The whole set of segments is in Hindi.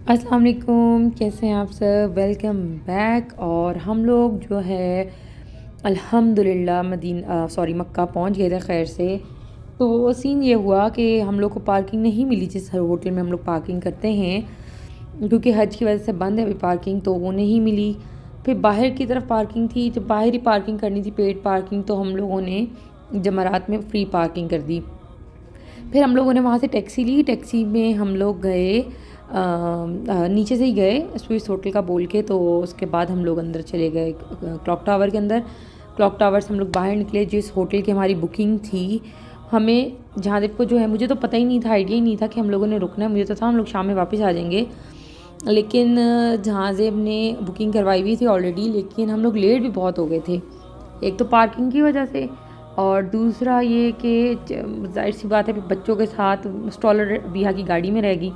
अस्सलाम वालेकुम, कैसे हैं आप सब? Welcome back. और हम लोग जो है अल्हम्दुलिल्लाह मक्का पहुंच गए थे खैर से। तो सीन ये हुआ कि हम लोग को पार्किंग नहीं मिली जिस होटल में हम लोग पार्किंग करते हैं, क्योंकि हज की वजह से बंद है अभी पार्किंग, तो वो नहीं मिली। फिर बाहर की तरफ पार्किंग थी, जब बाहर ही पार्किंग करनी थी पेड पार्किंग, तो हम लोगों ने जमरात में फ्री पार्किंग कर दी। फिर हम लोगों ने वहाँ से टैक्सी ली। टैक्सी में हम लोग गए, नीचे से ही गए स्विस होटल का बोल के। तो उसके बाद हम लोग अंदर चले गए क्लॉक टावर के अंदर। क्लॉक टावर से हम लोग बाहर निकले। जिस होटल की हमारी बुकिंग थी, हमें जहाँ को जो है, मुझे तो पता ही नहीं था, आइडिया ही नहीं था कि हम लोगों ने रुकना है। मुझे तो था हम लोग शाम में वापस आ जाएंगे, लेकिन जहाज़ेब ने बुकिंग करवाई हुई थी ऑलरेडी, लेकिन हम लोग लेट भी बहुत हो गए थे। एक तो पार्किंग की वजह से, और दूसरा ये कि जाहिर सी बात है बच्चों के साथ स्टॉलर बिहा की गाड़ी में रहेगी।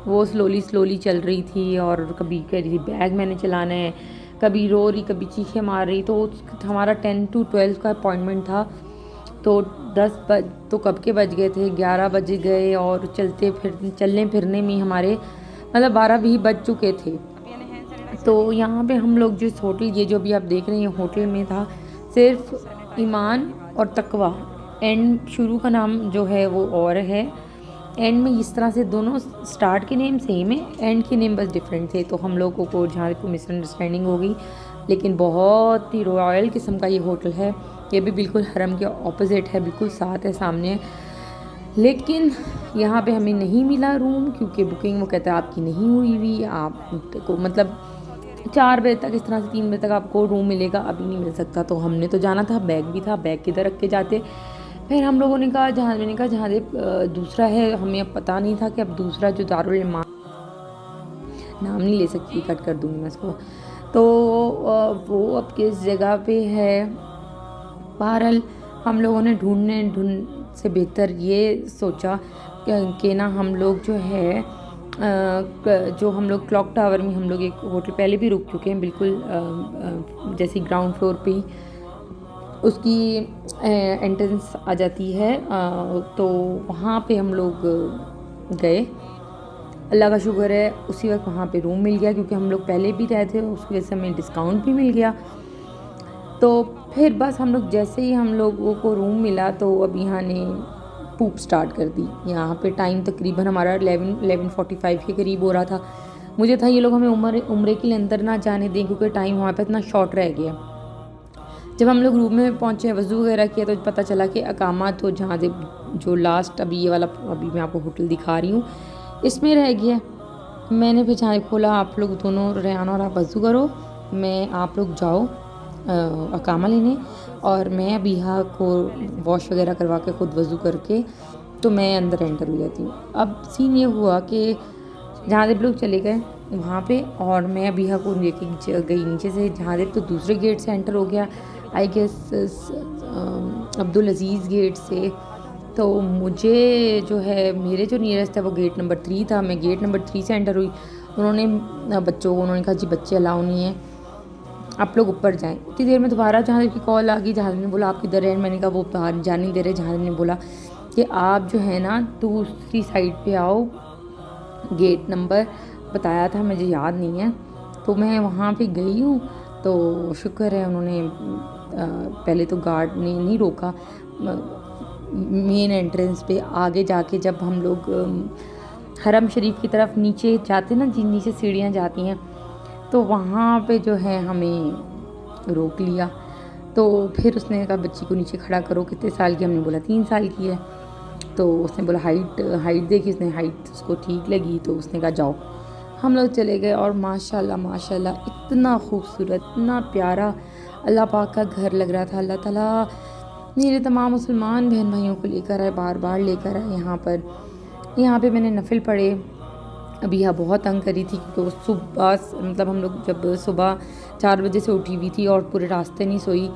वो स्लोली स्लोली चल रही थी और कभी कह रही थी बैग मैंने चलाना है, कभी रो रही, कभी चीखें मार रही। तो हमारा 10 to 12 का अपॉइंटमेंट था। तो 10 बज तो कब के बज गए थे, 11 बज गए, और चलने फिरने में हमारे मतलब 12 भी बज चुके थे। तो यहाँ पे हम लोग जिस होटल, ये जो भी आप देख रहे हैं होटल में था सिर्फ ईमान और तकवा। एंड शुरू का नाम जो है वो और है, एंड में इस तरह से दोनों स्टार्ट के नेम सेम है, एंड के नेम बस डिफरेंट थे। तो हम लोगों को जहाँ को मिसअंडरस्टैंडिंग हो गई। लेकिन बहुत ही रॉयल किस्म का ये होटल है। ये भी बिल्कुल हरम के ऑपोजिट है, बिल्कुल साथ है, सामने। लेकिन यहाँ पे हमें नहीं मिला रूम, क्योंकि बुकिंग वो कहता है आपकी नहीं हुई हुई, आपको मतलब 4 बजे तक, इस तरह से 3 बजे तक आपको रूम मिलेगा, अभी नहीं मिल सकता। तो हमने तो जाना था, बैग भी था, बैग किधर रख के जाते। फिर हम लोगों ने कहा, जहाँ दूसरा है, हमें अब पता नहीं था कि अब दूसरा जो दारुल इमाम, नाम नहीं ले सकती, कट कर दूँगी मैं इसको। तो वो अब किस जगह पे है। बहरहाल हम लोगों ने ढूंढ से बेहतर ये सोचा कि ना हम लोग जो है जो हम लोग क्लॉक टावर में, हम लोग एक होटल पहले भी रुक चुके हैं, बिल्कुल जैसे ग्राउंड फ्लोर पे ही उसकी एंट्रेंस आ जाती है। तो वहाँ पे हम लोग गए। अल्लाह का शुक्र है उसी वक्त वहाँ पे रूम मिल गया, क्योंकि हम लोग पहले भी रहे थे, उसकी वजह से हमें डिस्काउंट भी मिल गया। तो फिर बस हम लोग जैसे ही हम लोगों को रूम मिला, तो अब यहाँ ने पूप स्टार्ट कर दी। यहाँ पे टाइम तकरीबन हमारा 11:45 के करीब हो रहा था। मुझे था ये लोग हमें उम्रे के लिए अंदर ना जाने दें, क्योंकि टाइम वहाँ पे इतना शॉर्ट रह गया। जब हम लोग रूम में पहुँचे, वज़ू वगैरह किया, तो पता चला कि अकामा तो जहाँ से जो लास्ट अभी ये वाला अभी मैं आपको होटल दिखा रही हूँ इसमें रह गया। मैंने फिर जहाँ खोला, आप लोग दोनों रेहान और आप वज़ू करो, आप लोग जाओ अकामा लेने, और मैं अबीहा को वॉश वगैरह करवा के ख़ुद वज़ू करके तो मैं अंदर एंटर हो जाती हूँ। अब सीन ये हुआ कि जहाँ जब लोग चले गए वहाँ पे, और मैं अबीहा को लेके गई नीचे से, जहाँ जब तो दूसरे गेट से एंटर हो गया, I guess Abdul Aziz gate से। तो मुझे जो है, मेरे जो नियरेस्ट है वो गेट नंबर 3 था। मैं गेट नंबर 3 से एंटर हुई। उन्होंने उन्होंने कहा जी बच्चे अलाउ नहीं है, आप लोग ऊपर जाएं। उतनी देर में दोबारा जहाज़ की कॉल आ गई। जहाज़ ने बोला आप किधर हैं? मैंने कहा वो बाहर जाने नहीं दे रहे। जहाज़ ने बोला कि आप जो है ना दूसरी साइड पे आओ, गेट नंबर बताया था, मुझे याद नहीं है। तो मैं वहाँ पे गई हूँ। तो शुक्र है उन्होंने पहले तो गार्ड ने नहीं रोका। मेन एंट्रेंस पे आगे जाके जब हम लोग हरम शरीफ की तरफ नीचे जाते ना, जिन नीचे सीढ़ियाँ जाती हैं, तो वहाँ पे जो है हमें रोक लिया। तो फिर उसने कहा बच्ची को नीचे खड़ा करो, कितने साल की? हमने बोला 3 साल की है। तो उसने बोला हाइट देखी, उसने हाइट उसको ठीक लगी, तो उसने कहा जाओ। हम लोग चले गए, और माशाल्लाह माशाल्लाह इतना खूबसूरत, इतना प्यारा अल्लाह पाक का घर लग रहा था। अल्लाह ताला मेरे तमाम मुसलमान बहन भाइयों को लेकर आए, बार बार लेकर आए यहाँ पर। यहाँ पे मैंने नफिल पढ़े। अभी यहाँ बहुत तंग करी थी, क्योंकि सुबह मतलब हम लोग जब सुबह 4 बजे से उठी हुई थी और पूरे रास्ते नहीं सोई।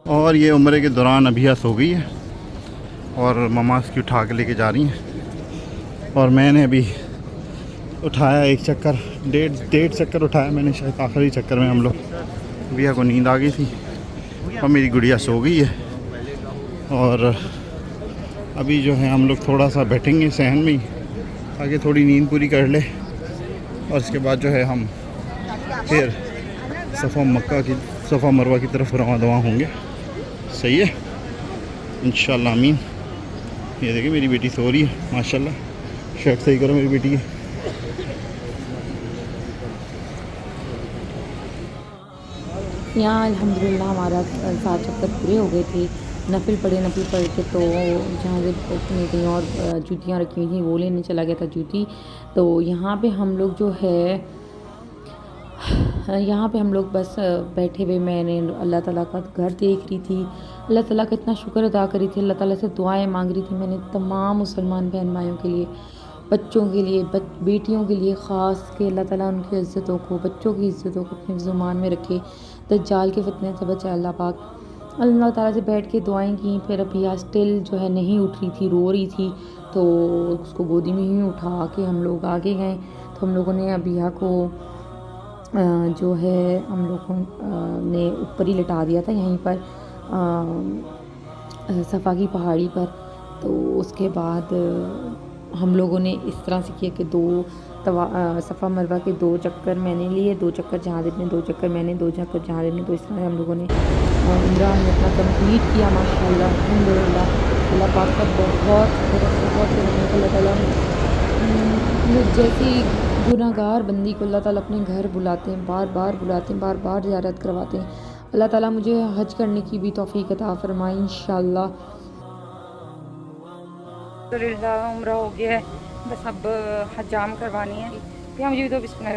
और ये उम्रे के दौरान अभिया सो गई है और मम्मा इसकी उठा के लेके जा रही हैं। और मैंने अभी उठाया एक चक्कर, डेढ़ चक्कर उठाया मैंने, शायद आखिरी चक्कर में हम लोग, अभिया को नींद आ गई थी और मेरी गुड़िया सो गई है। और अभी जो है हम लोग थोड़ा सा बैठेंगे सहन में ही ताकि थोड़ी नींद पूरी कर ले, और इसके बाद जो है हम फिर सफ़ा मरवा की तरफ रवाना होंगे। सही है, इंशाल्लाह आमीन। ये देखिए मेरी बेटी सो रही है माशाल्लाह। शर्ट सही करो मेरी बेटी की। यहाँ अल्हम्दुलिल्लाह हमारा 7 चक्कर पूरे हो गए थे। नफिल पढ़ के तो जहाँ से कहीं और जूतियाँ रखी हुई थी वो लेने चला गया था जूती। तो यहाँ पे हम लोग जो है बस बैठे हुए, मैंने अल्लाह ताला का घर देख रही थी, अल्लाह ताला का इतना शुक्र अदा करी थी, अल्लाह ताला से दुआएं मांग रही थी मैंने तमाम मुसलमान बहन भाइयों के लिए, बच्चों के लिए, बेटियों के लिए ख़ास के अल्लाह ताला उनकी इज़्ज़तों को, बच्चों की इज़्ज़तों को अपने ज़ुबान में रखे, दज्जाल के फितने से बचाए अल्लाह पाक। अल्लाह ताला से बैठ के दुआएं की। फिर अभी स्टिल जो है नहीं उठ रही थी, रो रही थी, तो उसको गोदी में ही उठा के हम लोग आगे गए। तो हम लोगों ने अबिया को जो है हम लोगों ने ऊपर ही लिटा दिया था यहीं पर सफ़ा की पहाड़ी पर। तो उसके बाद हम लोगों ने इस तरह से किया कि सफ़ा मरवा के 2 चक्कर मैंने लिए, 2 चक्कर जहाज़ ने, 2 चक्कर मैंने, 2 चक्कर जहाज़ ने। तो इस तरह हम लोगों ने उम्रा अपना कंप्लीट किया माशाल्लाह अल्हम्दुलिल्लाह। अल्लाह पाक का बहुत अल्लाह ताला जैसी गुनाहगार बंदी को अल्लाह ताला अपने घर बुलाते हैं, बार बार बुलाते हैं, बार बार ज़ियारत करवाते हैं। अल्लाह ताला मुझे हज करने की भी तौफीक अता फरमाए इंशाल्लाह। उम्रा हो गया है, बस अब हजाम करवानी है। यहाँ मुझे भी तो बिस्मिल्लाह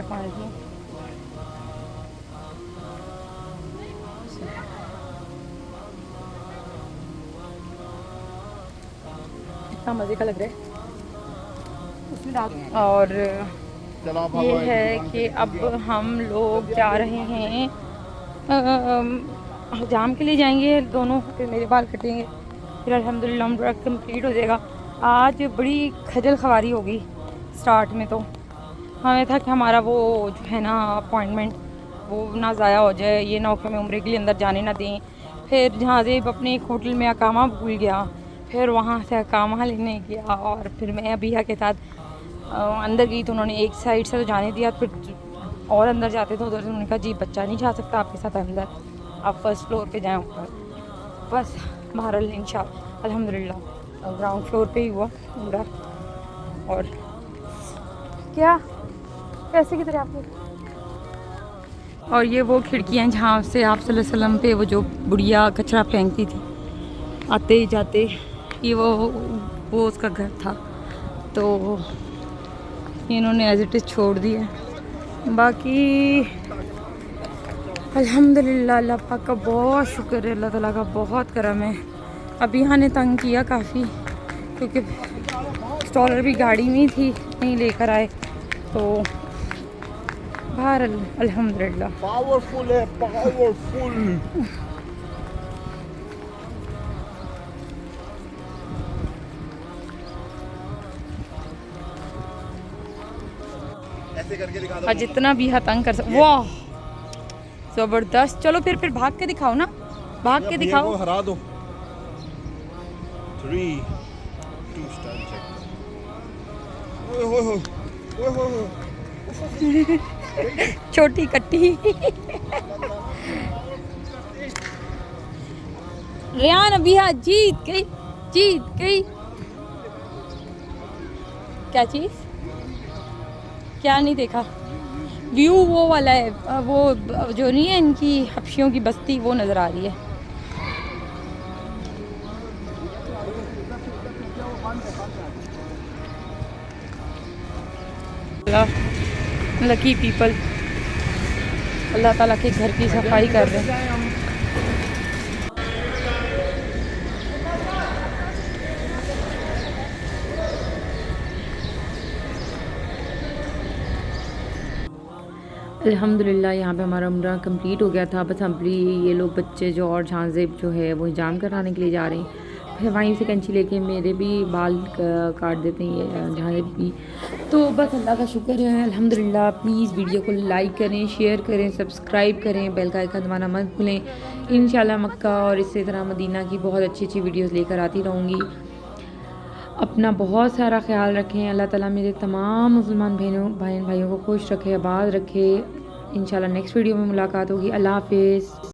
इतना मज़े का लग रहा है। और ये है कि अब हम लोग जा रहे हैं हजाम के लिए जाएंगे दोनों, फिर मेरे बाल कटेंगे, फिर अल्हम्दुलिल्लाह उम्रा कंप्लीट हो जाएगा। आज बड़ी खजल खवारी होगी स्टार्ट में, तो हमें था कि हमारा वो जो है ना अपॉइंटमेंट वो ना ज़ाया हो जाए, ये ना हो कि हमें उम्रे के लिए अंदर जाने ना दें। फिर जहाँ से अपने एक होटल में अकामा भूल गया, फिर वहाँ से अकामा लेने गया, और फिर मैं अबिया के साथ अंदर गई तो उन्होंने एक साइड से तो जाने दिया, फिर और अंदर जाते थे उधर से उन्होंने कहा जी बच्चा नहीं जा सकता आपके साथ अंदर, आप फर्स्ट फ्लोर पे जाएं ऊपर। बस बहरहाल इंशाअल्लाह अल्हम्दुलिल्लाह ग्राउंड फ्लोर पे ही हुआ उम्रा। और क्या कैसे की तरह आपको, और ये वो खिड़कियाँ जहाँ से आप सल्लल्लाहु अलैहि वसल्लम पे वो जो बुढ़िया कचरा फेंकती थी आते जाते, ये वो उसका घर था, तो इन्होंने एज इट इज़ छोड़ दिया। बाकी अल्हम्दुलिल्लाह अल्लाह पाक का बहुत शुक्र है, अल्लाह ताला का बहुत करम है। अभी यहाँ ने तंग किया काफ़ी क्योंकि स्टॉलर भी गाड़ी में थी, नहीं लेकर आए, तो बाहर अल्हम्दुलिल्लाह पावरफुल है, पावरफुल। ऐसे करके दिखा दो। और जितना भी तंग कर सकते, वाह ज़बरदस्त। चलो फिर भाग के दिखाओ ना, भाग के दिखाओ। हरा दो। 3 2 स्टार चेक। ओए होए ओए होए छोटी कट्टी रेहान अबिया जीत गई। क्या चीज़, क्या नहीं देखा? व्यू वो वाला है, वो जो नहीं है इनकी हबशियों की बस्ती, वो नज़र आ रही है। Lucky people. अल्लाह ताला के घर की सफाई कर रहे हैं। अल्हम्दुलिल्लाह यहाँ पे हमारा उम्रा कंप्लीट हो गया था। बस अभी ये लोग बच्चे जो और झांजेब जो है वो हिजाम कराने के लिए जा रहे हैं। फिर वहीं से कैंची लेके मेरे भी बाल काट देते हैं ये झांजेब भी। तो बस अल्लाह का शुक्र है अल्हम्दुलिल्लाह। प्लीज़ वीडियो को लाइक करें, शेयर करें, सब्सक्राइब करें, बेल का आइकन दबाना मत भूलें। इंशाल्लाह मक्का और इसी तरह मदीना की बहुत अच्छी अच्छी वीडियोज़ लेकर आती रहूँगी। अपना बहुत सारा ख्याल रखें। अल्लाह ताला मेरे तमाम मुसलमान भाइयों को खुश रखे, आबाद रखे। इंशाल्लाह नेक्स्ट वीडियो में मुलाकात होगी। अल्लाह हाफ़िज़।